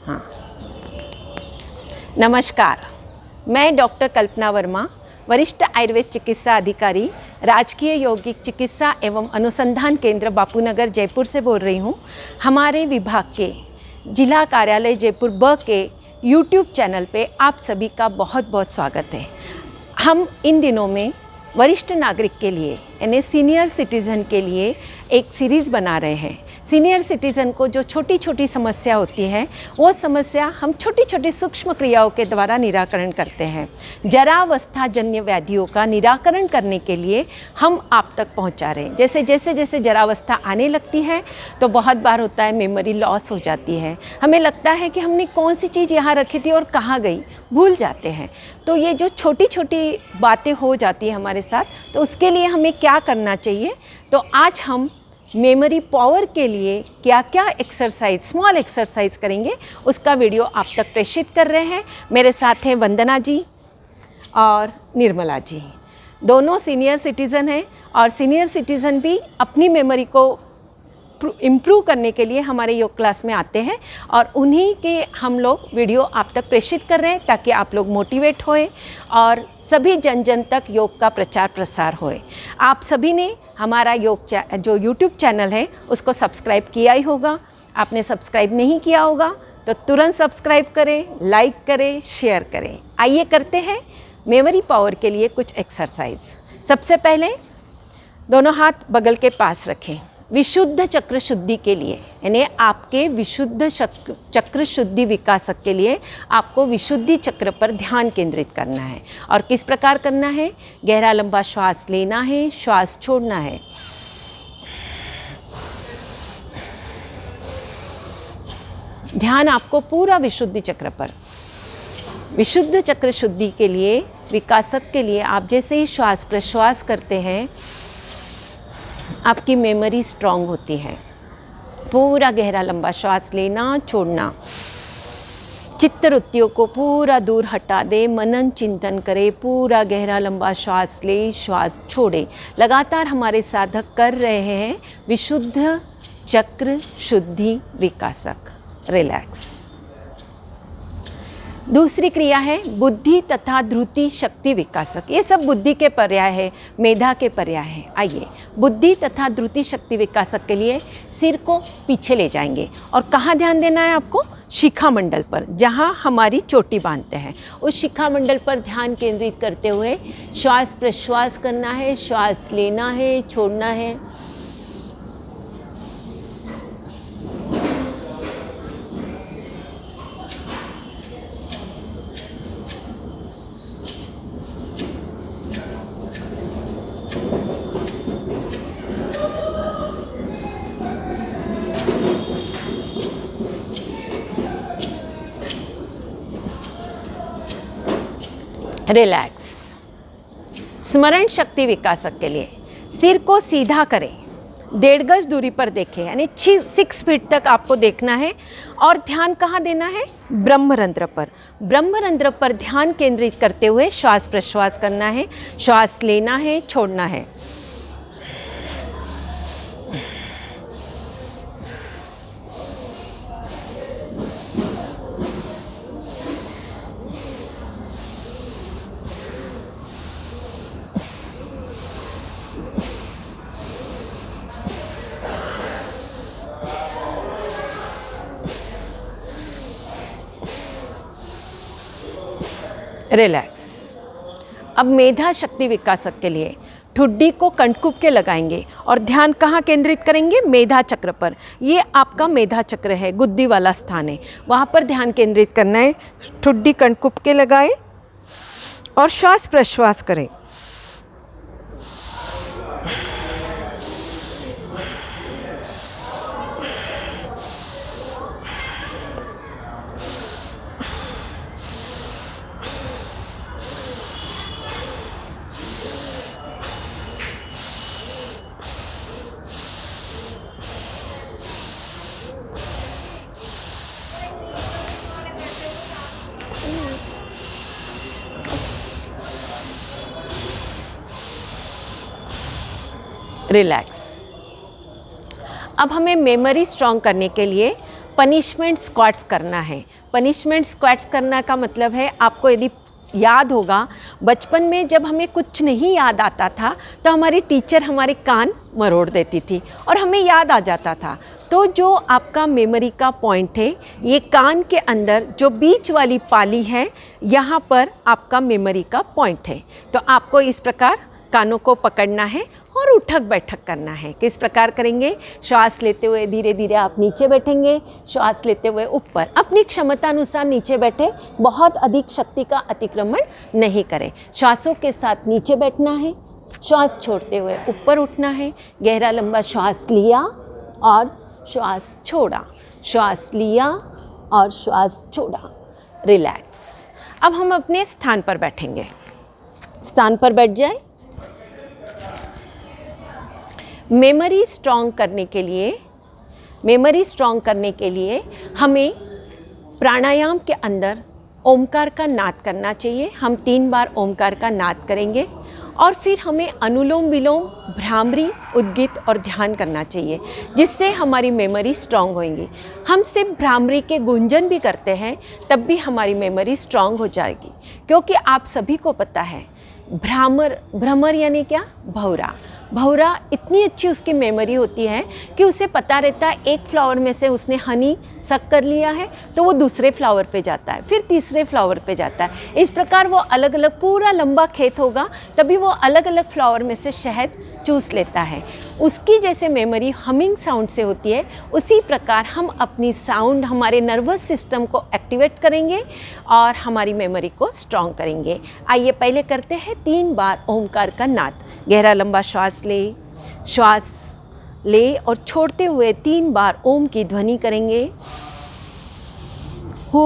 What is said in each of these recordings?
हाँ, नमस्कार। मैं डॉक्टर कल्पना वर्मा, वरिष्ठ आयुर्वेद चिकित्सा अधिकारी, राजकीय यौगिक चिकित्सा एवं अनुसंधान केंद्र बापूनगर जयपुर से बोल रही हूँ। हमारे विभाग के जिला कार्यालय जयपुर ब के YouTube चैनल पे आप सभी का बहुत बहुत स्वागत है। हम इन दिनों में वरिष्ठ नागरिक के लिए यानी सीनियर सिटीज़न के लिए एक सीरीज़ बना रहे हैं। सीनियर सिटीज़न को जो छोटी छोटी समस्या होती है वो समस्या हम छोटी छोटी सूक्ष्म क्रियाओं के द्वारा निराकरण करते हैं। जरावस्थाजन्य व्याधियों का निराकरण करने के लिए हम आप तक पहुंचा रहे हैं। जैसे जरावस्था आने लगती है तो बहुत बार होता है मेमोरी लॉस हो जाती है। हमें लगता है कि हमने कौन सी चीज़ यहाँ रखी थी और कहाँ गई, भूल जाते हैं। तो ये जो छोटी छोटी बातें हो जाती है हमारे साथ, तो उसके लिए हमें क्या करना चाहिए। तो आज हम मेमोरी पावर के लिए क्या क्या एक्सरसाइज, स्मॉल एक्सरसाइज करेंगे, उसका वीडियो आप तक प्रेषित कर रहे हैं। मेरे साथ हैं वंदना जी और निर्मला जी, दोनों सीनियर सिटीज़न हैं और सीनियर सिटीज़न भी अपनी मेमोरी को इम्प्रूव करने के लिए हमारे योग क्लास में आते हैं और उन्हीं के हम लोग वीडियो आप तक प्रेषित कर रहे हैं ताकि आप लोग मोटिवेट होए और सभी जन जन तक योग का प्रचार प्रसार होए। आप सभी ने हमारा जो YouTube चैनल है उसको सब्सक्राइब किया ही होगा। आपने सब्सक्राइब नहीं किया होगा तो तुरंत सब्सक्राइब करें, लाइक करें, शेयर करें। आइए करते हैं मेमोरी पावर के लिए कुछ एक्सरसाइज। सबसे पहले दोनों हाथ बगल के पास रखें। विशुद्ध चक्र शुद्धि के लिए यानी आपके विशुद्ध चक्र शुद्धि विकासक के लिए आपको विशुद्धि चक्र पर ध्यान केंद्रित करना है। और किस प्रकार करना है? गहरा लंबा श्वास लेना है, श्वास छोड़ना है। ध्यान आपको पूरा विशुद्धि चक्र पर। विशुद्ध चक्र शुद्धि के लिए, विकासक के लिए आप जैसे ही श्वास प्रश्वास करते हैं आपकी मेमोरी स्ट्रांग होती है। पूरा गहरा लंबा श्वास लेना, छोड़ना। चित्तवृत्तियों को पूरा दूर हटा दे, मनन चिंतन करे, पूरा गहरा लंबा श्वास ले, श्वास छोड़े। लगातार हमारे साधक कर रहे हैं विशुद्ध चक्र शुद्धि विकासक। रिलैक्स। दूसरी क्रिया है बुद्धि तथा धृति शक्ति विकासक। ये सब बुद्धि के पर्याय है, मेधा के पर्याय है। आइए बुद्धि तथा धृति शक्ति विकासक के लिए सिर को पीछे ले जाएंगे और कहाँ ध्यान देना है आपको? शिखा मंडल पर, जहाँ हमारी चोटी बांधते हैं उस शिखा मंडल पर ध्यान केंद्रित करते हुए श्वास प्रश्वास करना है, श्वास लेना है, छोड़ना है। रिलैक्स। स्मरण शक्ति विकासक के लिए सिर को सीधा करें, 1.5 गज दूरी पर देखें यानी 6 फीट तक आपको देखना है और ध्यान कहाँ देना है? ब्रह्मरंध्र पर। ब्रह्मरंध्र पर ध्यान केंद्रित करते हुए श्वास प्रश्वास करना है, श्वास लेना है, छोड़ना है। रिलैक्स। अब मेधा शक्ति विकासक के लिए ठुड्डी को कंठकूप के लगाएंगे और ध्यान कहाँ केंद्रित करेंगे? मेधा चक्र पर। ये आपका मेधा चक्र है, गुद्दी वाला स्थान है, वहाँ पर ध्यान केंद्रित करना है। ठुड्डी कंठकूप के लगाएं और श्वास प्रश्वास करें। रिलैक्स। अब हमें मेमोरी स्ट्रॉन्ग करने के लिए पनिशमेंट स्क्वाट्स करना है। पनिशमेंट स्क्वाट्स करना का मतलब है, आपको यदि याद होगा बचपन में जब हमें कुछ नहीं याद आता था तो हमारी टीचर हमारे कान मरोड़ देती थी और हमें याद आ जाता था। तो जो आपका मेमोरी का पॉइंट है, ये कान के अंदर जो बीच वाली पाली है, यहाँ पर आपका मेमोरी का पॉइंट है। तो आपको इस प्रकार कानों को पकड़ना है और उठक बैठक करना है। किस प्रकार करेंगे? श्वास लेते हुए धीरे धीरे आप नीचे बैठेंगे, श्वास लेते हुए ऊपर। अपनी क्षमता अनुसार नीचे बैठे, बहुत अधिक शक्ति का अतिक्रमण नहीं करें। श्वासों के साथ नीचे बैठना है, श्वास छोड़ते हुए ऊपर उठना है। गहरा लंबा श्वास लिया और श्वास छोड़ा, श्वास लिया और श्वास छोड़ा। रिलैक्स। अब हम अपने स्थान पर बैठेंगे। स्थान पर बैठ जाए। मेमोरी स्ट्रॉन्ग करने के लिए हमें प्राणायाम के अंदर ओमकार का नाद करना चाहिए। हम 3 बार ओमकार का नाद करेंगे और फिर हमें अनुलोम विलोम, भ्रामरी, उद्गित और ध्यान करना चाहिए, जिससे हमारी मेमोरी स्ट्रॉन्ग होगी। हम सिर्फ भ्रामरी के गुंजन भी करते हैं तब भी हमारी मेमोरी स्ट्रॉन्ग हो जाएगी, क्योंकि आप सभी को पता है भ्रमर यानी क्या? भौरा इतनी अच्छी उसकी मेमोरी होती है कि उसे पता रहता है एक फ्लावर में से उसने हनी सक कर लिया है तो वो दूसरे फ्लावर पे जाता है, फिर तीसरे फ्लावर पे जाता है। इस प्रकार वो अलग अलग, पूरा लंबा खेत होगा तभी वो अलग अलग फ्लावर में से शहद चूस लेता है। उसकी जैसे मेमोरी हमिंग साउंड से होती है, उसी प्रकार हम अपनी साउंड, हमारे नर्वस सिस्टम को एक्टिवेट करेंगे और हमारी मेमोरी को स्ट्रॉन्ग करेंगे। आइए पहले करते हैं 3 बार ओमकार का नाद। गहरा लंबा श्वास ले और छोड़ते हुए 3 बार ओम की ध्वनि करेंगे। हो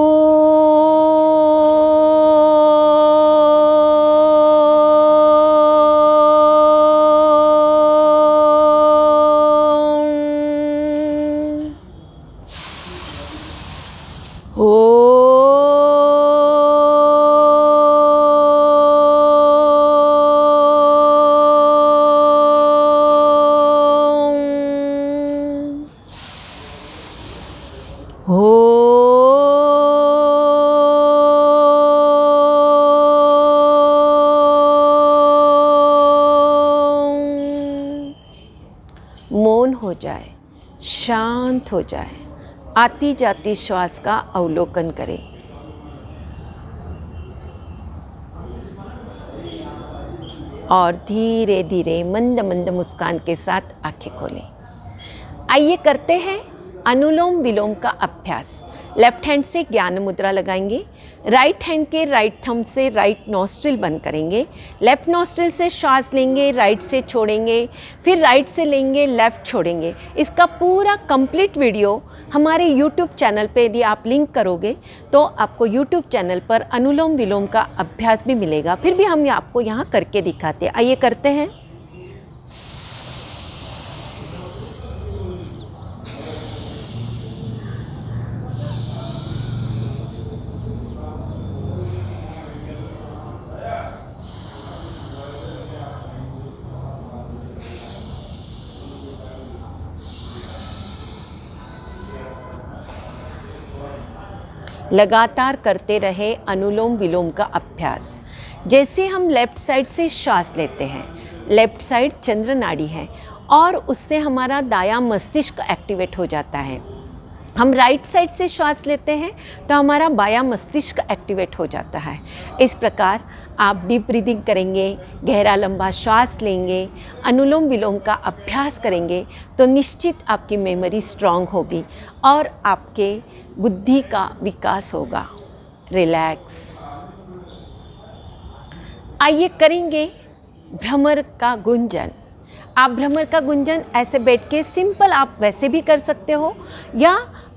मौन हो जाए, शांत हो जाए। आती जाती श्वास का अवलोकन करें। और धीरे धीरे मंद मंद मुस्कान के साथ आंखें खोलें। आइए करते हैं अनुलोम विलोम का अभ्यास। लेफ्ट हैंड से ज्ञान मुद्रा लगाएंगे, राइट हैंड के राइट थंब से राइट नॉस्ट्रिल बंद करेंगे, लेफ्ट नॉस्ट्रिल से श्वास लेंगे, राइट से छोड़ेंगे, फिर राइट से लेंगे, लेफ्ट छोड़ेंगे। इसका पूरा कंप्लीट वीडियो हमारे यूट्यूब चैनल पे यदि आप लिंक करोगे तो आपको यूट्यूब चैनल पर अनुलोम विलोम का अभ्यास भी मिलेगा। फिर भी हम आपको यहाँ करके दिखाते हैं। आइए करते हैं। लगातार करते रहे अनुलोम विलोम का अभ्यास। जैसे हम लेफ्ट साइड से श्वास लेते हैं, लेफ्ट साइड चंद्र नाड़ी है और उससे हमारा दायां मस्तिष्क एक्टिवेट हो जाता है। हम राइट साइड से श्वास लेते हैं तो हमारा बायां मस्तिष्क एक्टिवेट हो जाता है। इस प्रकार आप डीप ब्रीदिंग करेंगे, गहरा लंबा श्वास लेंगे, अनुलोम विलोम का अभ्यास करेंगे तो निश्चित आपकी मेमोरी स्ट्रांग होगी और आपके बुद्धि का विकास होगा। रिलैक्स। आइए करेंगे भ्रमर का गुंजन। आप भ्रमर का गुंजन ऐसे बैठ के सिंपल आप वैसे भी कर सकते हो या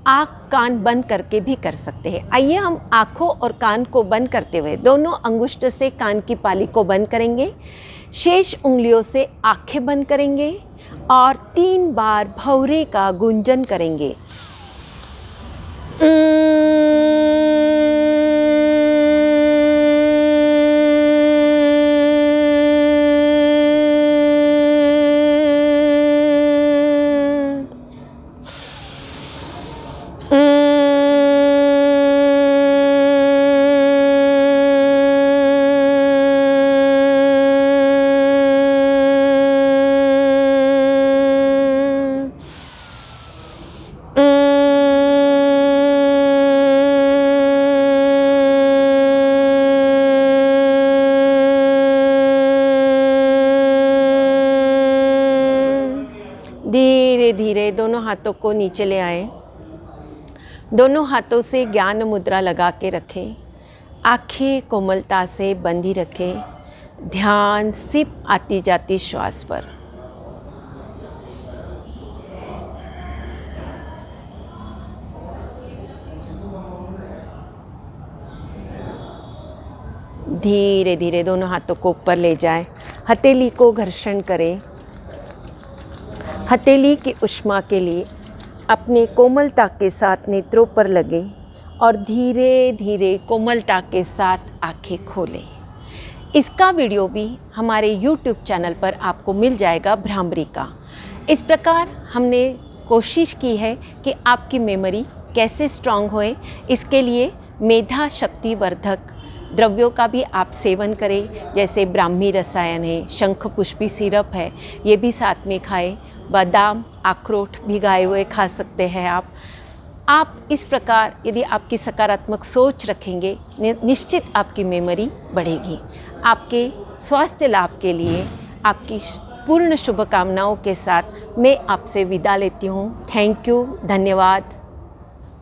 आँख कान बंद करके भी कर सकते हैं। आइए हम आँखों और कान को बंद करते हुए दोनों अंगुष्ठ से कान की पाली को बंद करेंगे, शेष उंगलियों से आँखें बंद करेंगे और 3 बार भौरे का गुंजन करेंगे। धीरे दोनों हाथों को नीचे ले आएं। दोनों हाथों से ज्ञान मुद्रा लगा के रखें। आँखें कोमलता से बंधी रखें। ध्यान सिर्फ आती जाती श्वास पर। धीरे धीरे दोनों हाथों को ऊपर ले जाएं। हथेली को घर्षण करें। हथेली की ऊष्मा के लिए अपने कोमलता के साथ नेत्रों पर लगें और धीरे धीरे कोमलता के साथ आंखें खोलें। इसका वीडियो भी हमारे YouTube चैनल पर आपको मिल जाएगा, भ्रामरी का। इस प्रकार हमने कोशिश की है कि आपकी मेमोरी कैसे स्ट्रांग होए। इसके लिए मेधा शक्ति वर्धक द्रव्यों का भी आप सेवन करें, जैसे ब्राह्मी रसायन है, शंख पुष्पी सिरप है, ये भी साथ में खाएं। बादाम, अखरोट भिगाए हुए खा सकते हैं आप इस प्रकार यदि आपकी सकारात्मक सोच रखेंगे, निश्चित आपकी मेमोरी बढ़ेगी। आपके स्वास्थ्य लाभ के लिए आपकी पूर्ण शुभकामनाओं के साथ मैं आपसे विदा लेती हूँ। थैंक यू, धन्यवाद।